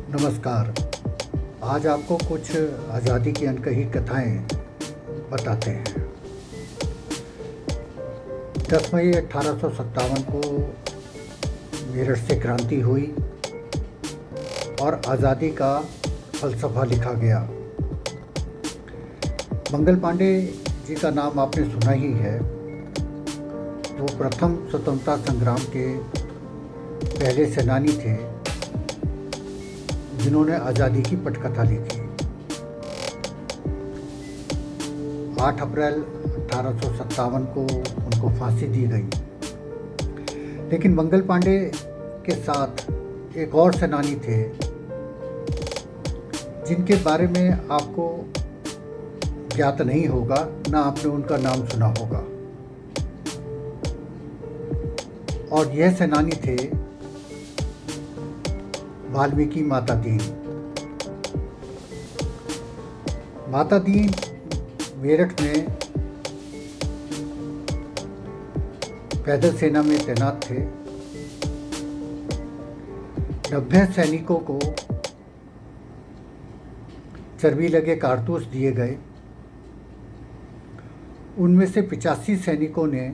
नमस्कार। आज आपको कुछ आज़ादी की अनकही कथाएं बताते हैं। 10 मई 1857 को मेरठ से क्रांति हुई और आज़ादी का फलसफा लिखा गया। मंगल पांडे जी का नाम आपने सुना ही है। वो प्रथम स्वतंत्रता संग्राम के पहले सेनानी थे जिन्होंने आज़ादी की पटकथा लिखी। 8 अप्रैल 1857 को उनको फांसी दी गई। लेकिन मंगल पांडे के साथ एक और सेनानी थे जिनके बारे में आपको ज्ञात नहीं होगा, ना आपने उनका नाम सुना होगा। और यह सेनानी थे वाल्मीकि माता दीन। माता दीन मेरठ में पैदल सेना में तैनात थे। 90 सैनिकों को चर्बी लगे कारतूस दिए गए। उनमें से 85 सैनिकों ने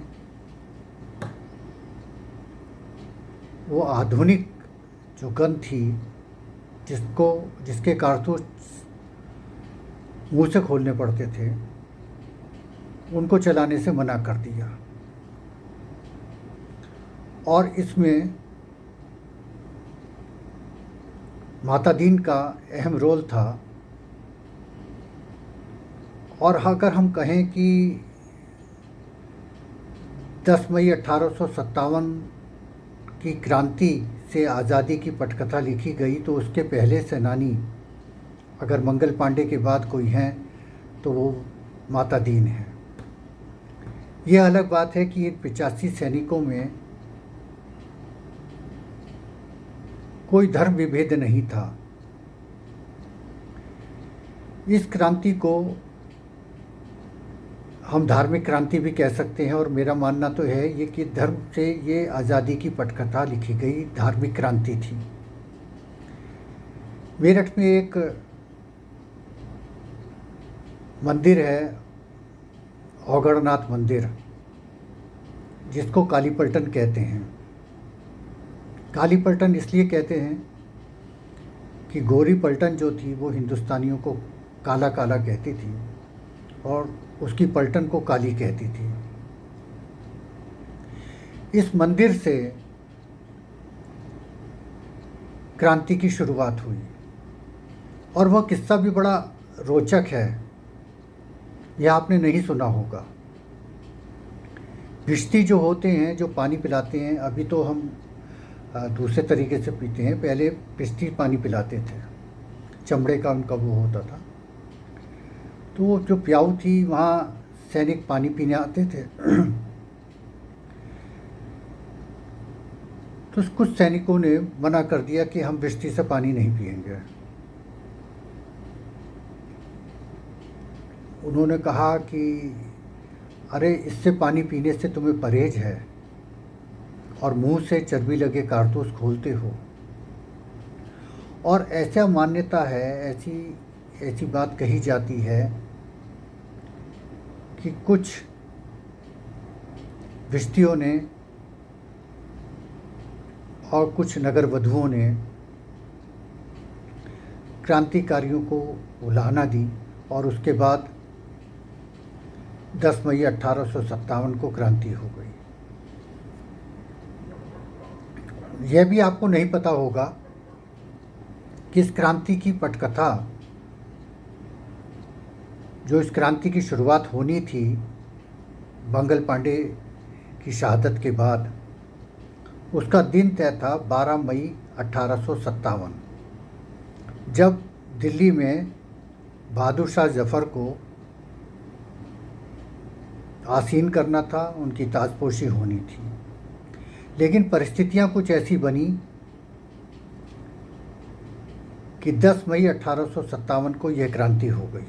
वो आधुनिक जो गन थी जिसके कारतूस मुंह से खोलने पड़ते थे, उनको चलाने से मना कर दिया। और इसमें माता दीन का अहम रोल था। और अगर हम कहें कि 10 मई 1857 की क्रांति से आज़ादी की पटकथा लिखी गई, तो उसके पहले सेनानी अगर मंगल पांडे के बाद कोई हैं तो वो माता दीन है। यह अलग बात है कि इन 85 सैनिकों में कोई धर्म विभेद नहीं था। इस क्रांति को हम धार्मिक क्रांति भी कह सकते हैं, और मेरा मानना तो है ये कि धर्म से ये आज़ादी की पटकथा लिखी गई धार्मिक क्रांति थी। मेरठ में एक मंदिर है, औगड़नाथ मंदिर, जिसको काली पलटन कहते हैं। काली पलटन इसलिए कहते हैं कि गोरी पलटन जो थी वो हिंदुस्तानियों को काला काला कहती थी और उसकी पलटन को काली कहती थी। इस मंदिर से क्रांति की शुरुआत हुई, और वह किस्सा भी बड़ा रोचक है। यह आपने नहीं सुना होगा। भिश्ती जो होते हैं, जो पानी पिलाते हैं, अभी तो हम दूसरे तरीके से पीते हैं, पहले भिश्ती पानी पिलाते थे, चमड़े का उनका वो होता था। तो जो प्याऊ थी, वहाँ सैनिक पानी पीने आते थे। तो कुछ सैनिकों ने मना कर दिया कि हम भिश्ती से पानी नहीं पिएंगे। उन्होंने कहा कि अरे, इससे पानी पीने से तुम्हें परहेज है और मुंह से चर्बी लगे कारतूस खोलते हो। और ऐसा मान्यता है, ऐसी बात कही जाती है कि कुछ भिश्तियों ने और कुछ नगर वधुओं ने क्रांतिकारियों को उलाहना दी, और उसके बाद 10 मई 1857 को क्रांति हो गई। यह भी आपको नहीं पता होगा कि इस क्रांति की पटकथा, जो इस क्रांति की शुरुआत होनी थी मंगल पांडे की शहादत के बाद, उसका दिन तय था 12 मई 1857, जब दिल्ली में बहादुर शाह जफ़र को आसीन करना था, उनकी ताजपोशी होनी थी। लेकिन परिस्थितियां कुछ ऐसी बनी कि 10 मई 1857 को यह क्रांति हो गई।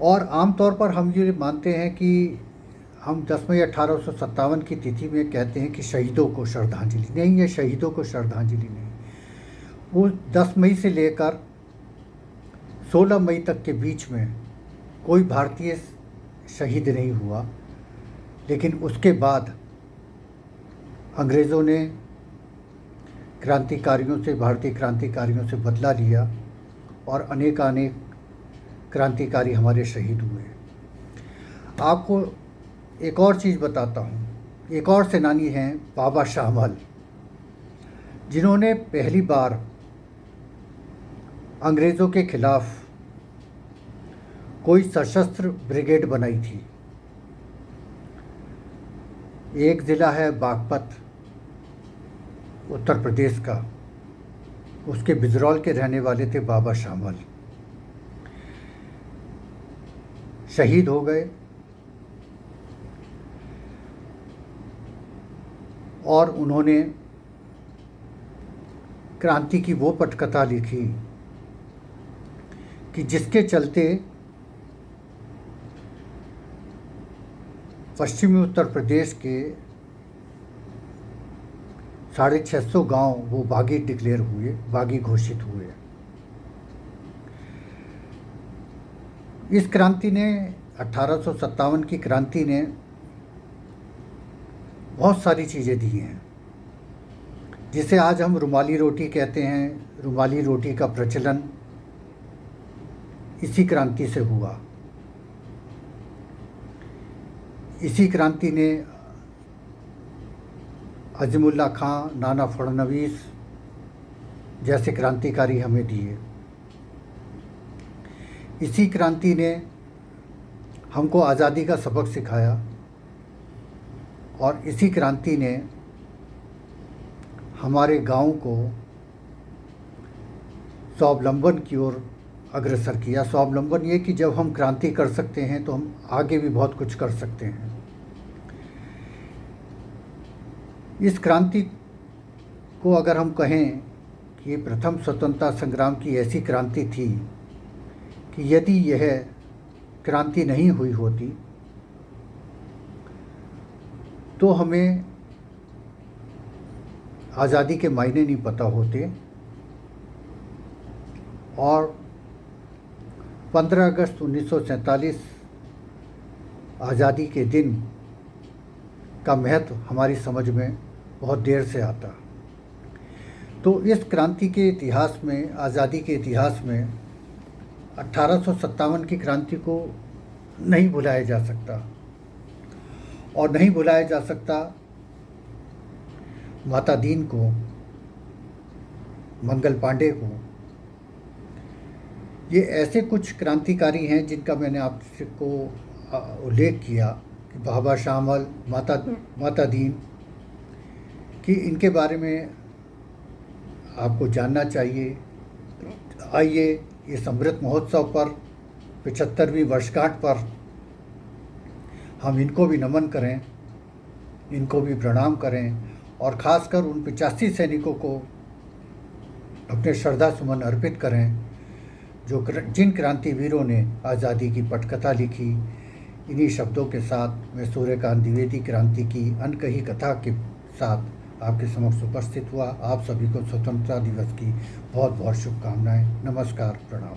और आमतौर पर हम ये मानते हैं कि हम 10 मई 1857 की तिथि में कहते हैं कि शहीदों को श्रद्धांजलि। नहीं, ये शहीदों को श्रद्धांजलि नहीं, वो 10 मई से लेकर 16 मई तक के बीच में कोई भारतीय शहीद नहीं हुआ, लेकिन उसके बाद अंग्रेज़ों ने क्रांतिकारियों से, भारतीय क्रांतिकारियों से बदला लिया और अनेकानेक क्रांतिकारी हमारे शहीद हुए। आपको एक और चीज़ बताता हूँ। एक और सेनानी हैं बाबा शाहमल, जिन्होंने पहली बार अंग्रेज़ों के खिलाफ़ कोई सशस्त्र ब्रिगेड बनाई थी। एक ज़िला है बागपत, उत्तर प्रदेश का, उसके बिजरौल के रहने वाले थे बाबा शाहमल। शहीद हो गए और उन्होंने क्रांति की वो पटकथा लिखी कि जिसके चलते पश्चिमी उत्तर प्रदेश के 650 गांव वो बागी डिक्लेयर हुए, बागी घोषित हुए। इस क्रांति ने, 1857 की क्रांति ने बहुत सारी चीज़ें दी हैं, जिसे आज हम रुमाली रोटी कहते हैं। रुमाली रोटी का प्रचलन इसी क्रांति से हुआ। इसी क्रांति ने अज़ीमुल्लाह खां, नाना फडणवीस जैसे क्रांतिकारी हमें दिए। इसी क्रांति ने हमको आज़ादी का सबक सिखाया और इसी क्रांति ने हमारे गांव को स्वावलंबन की ओर अग्रसर किया। स्वावलंबन ये कि जब हम क्रांति कर सकते हैं तो हम आगे भी बहुत कुछ कर सकते हैं। इस क्रांति को अगर हम कहें कि ये प्रथम स्वतंत्रता संग्राम की ऐसी क्रांति थी कि यदि यह क्रांति नहीं हुई होती तो हमें आज़ादी के मायने नहीं पता होते और 15 अगस्त 1947 आज़ादी के दिन का महत्व हमारी समझ में बहुत देर से आता। तो इस क्रांति के इतिहास में, आज़ादी के इतिहास में 1857 की क्रांति को नहीं भुलाया जा सकता। और नहीं भुलाया जा सकता माता दीन को, मंगल पांडे को। ये ऐसे कुछ क्रांतिकारी हैं जिनका मैंने आपसे को उल्लेख किया कि बाबा शाहमल, माता दीन, कि इनके बारे में आपको जानना चाहिए। आइए इस अमृत महोत्सव पर 75वीं वर्षगांठ पर हम इनको भी नमन करें, इनको भी प्रणाम करें और ख़ासकर उन 85 सैनिकों को अपने श्रद्धा सुमन अर्पित करें जो जिन क्रांतिवीरों ने आज़ादी की पटकथा लिखी। इन्हीं शब्दों के साथ मैं सूर्यकांत द्विवेदी क्रांति की अनकही कथा के साथ आपके समक्ष उपस्थित हुआ। आप सभी को स्वतंत्रता दिवस की बहुत बहुत शुभकामनाएं। नमस्कार, प्रणाम।